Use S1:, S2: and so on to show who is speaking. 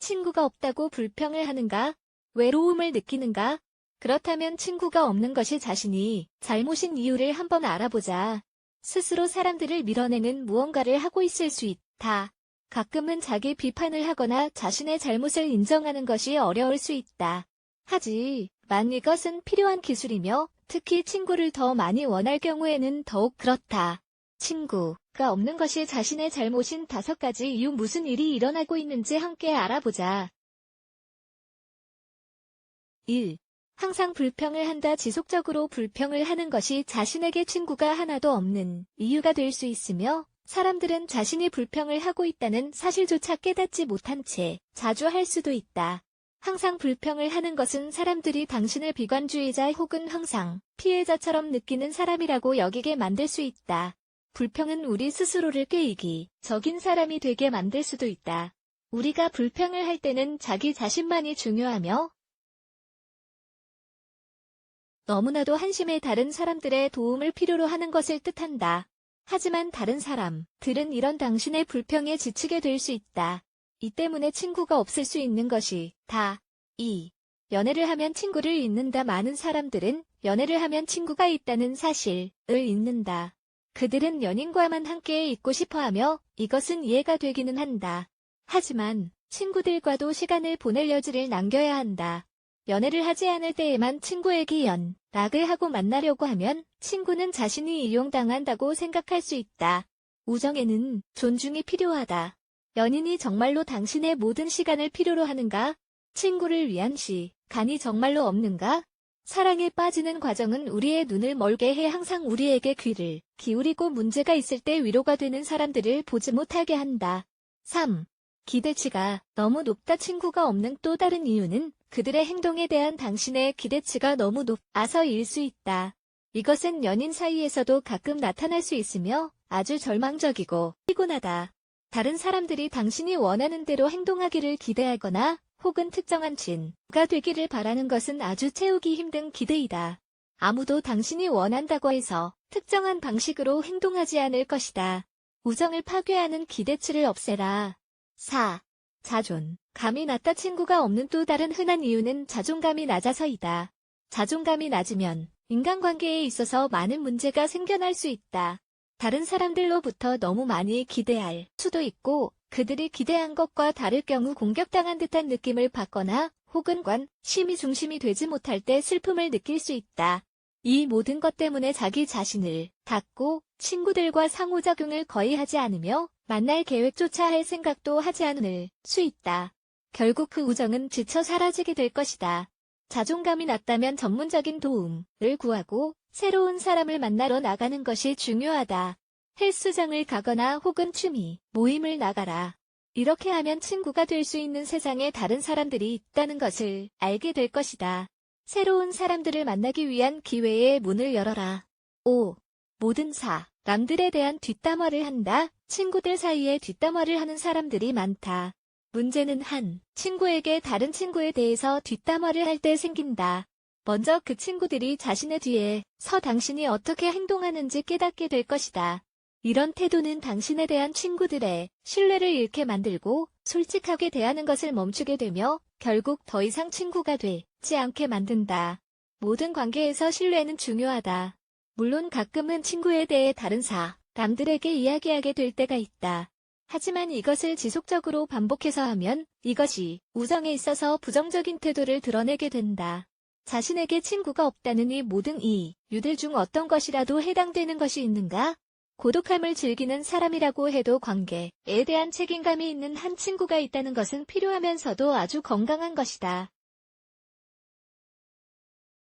S1: 친구가 없다고 불평을 하는가? 외로움을 느끼는가? 그렇다면 친구가 없는 것이 자신이 잘못인 이유를 한번 알아보자. 스스로 사람들을 밀어내는 무언가를 하고 있을 수 있다. 가끔은 자기 비판을 하거나 자신의 잘못을 인정하는 것이 어려울 수 있다. 하지만 이것은 필요한 기술이며 특히 친구를 더 많이 원할 경우에는 더욱 그렇다. 친구가 없는 것이 자신의 잘못인 5가지 이유. 무슨 일이 일어나고 있는지 함께 알아보자. 1. 항상 불평을 한다. 지속적으로 불평을 하는 것이 자신에게 친구가 하나도 없는 이유가 될 수 있으며 사람들은 자신이 불평을 하고 있다는 사실조차 깨닫지 못한 채 자주 할 수도 있다. 항상 불평을 하는 것은 사람들이 당신을 비관주의자 혹은 항상 피해자처럼 느끼는 사람이라고 여기게 만들 수 있다. 불평은 우리 스스로를 꾀이기적인 사람이 되게 만들 수도 있다. 우리가 불평을 할 때는 자기 자신만이 중요하며 너무나도 한심해 다른 사람들의 도움을 필요로 하는 것을 뜻한다. 하지만 다른 사람들은 이런 당신의 불평에 지치게 될 수 있다. 이 때문에 친구가 없을 수 있는 것이 다. 2. 연애를 하면 친구를 잊는다. 많은 사람들은 연애를 하면 친구가 있다는 사실을 잊는다. 그들은 연인과만 함께 있고 싶어하며 이것은 이해가 되기는 한다. 하지만 친구들과도 시간을 보낼 여지를 남겨야 한다. 연애를 하지 않을 때에만 친구에게 연락을 하고 만나려고 하면 친구는 자신이 이용당한다고 생각할 수 있다. 우정에는 존중이 필요하다. 연인이 정말로 당신의 모든 시간을 필요로 하는가? 친구를 위한 시간이 정말로 없는가? 사랑에 빠지는 과정은 우리의 눈을 멀게 해 항상 우리에게 귀를 기울이고 문제가 있을 때 위로가 되는 사람들을 보지 못하게 한다. 3. 기대치가 너무 높다. 친구가 없는 또 다른 이유는 그들의 행동에 대한 당신의 기대치가 너무 높아서일 수 있다. 이것은 연인 사이에서도 가끔 나타날 수 있으며 아주 절망적이고 피곤하다. 다른 사람들이 당신이 원하는 대로 행동하기를 기대하거나 혹은 특정한 친구가 되기를 바라는 것은 아주 채우기 힘든 기대이다. 아무도 당신이 원한다고 해서 특정한 방식으로 행동하지 않을 것이다. 우정을 파괴하는 기대치를 없애라. 4. 자존감이 낮다. 친구가 없는 또 다른 흔한 이유는 자존감이 낮아서이다. 자존감이 낮으면 인간관계에 있어서 많은 문제가 생겨날 수 있다. 다른 사람들로부터 너무 많이 기대할 수도 있고 그들이 기대한 것과 다를 경우 공격당한 듯한 느낌을 받거나 혹은 관심이 중심이 되지 못할 때 슬픔을 느낄 수 있다. 이 모든 것 때문에 자기 자신을 닫고 친구들과 상호작용을 거의 하지 않으며 만날 계획조차 할 생각도 하지 않을 수 있다. 결국 그 우정은 지쳐 사라지게 될 것이다. 자존감이 낮다면 전문적인 도움을 구하고 새로운 사람을 만나러 나가는 것이 중요하다. 헬스장을 가거나 혹은 취미 모임을 나가라. 이렇게 하면 친구가 될 수 있는 세상에 다른 사람들이 있다는 것을 알게 될 것이다. 새로운 사람들을 만나기 위한 기회의 문을 열어라. 5. 모든 사람들에 대한 뒷담화를 한다. 친구들 사이에 뒷담화를 하는 사람들이 많다. 문제는 한 친구에게 다른 친구에 대해서 뒷담화를 할 때 생긴다. 먼저 그 친구들이 자신의 뒤에서 당신이 어떻게 행동하는지 깨닫게 될 것이다. 이런 태도는 당신에 대한 친구들의 신뢰를 잃게 만들고 솔직하게 대하는 것을 멈추게 되며 결국 더 이상 친구가 되지 않게 만든다. 모든 관계에서 신뢰는 중요하다. 물론 가끔은 친구에 대해 다른 사람들에게 이야기하게 될 때가 있다. 하지만 이것을 지속적으로 반복해서 하면 이것이 우정에 있어서 부정적인 태도를 드러내게 된다. 자신에게 친구가 없다는 이 모든 이유들 중 어떤 것이라도 해당되는 것이 있는가? 고독함을 즐기는 사람이라고 해도 관계에 대한 책임감이 있는 한 친구가 있다는 것은 필요하면서도 아주 건강한 것이다.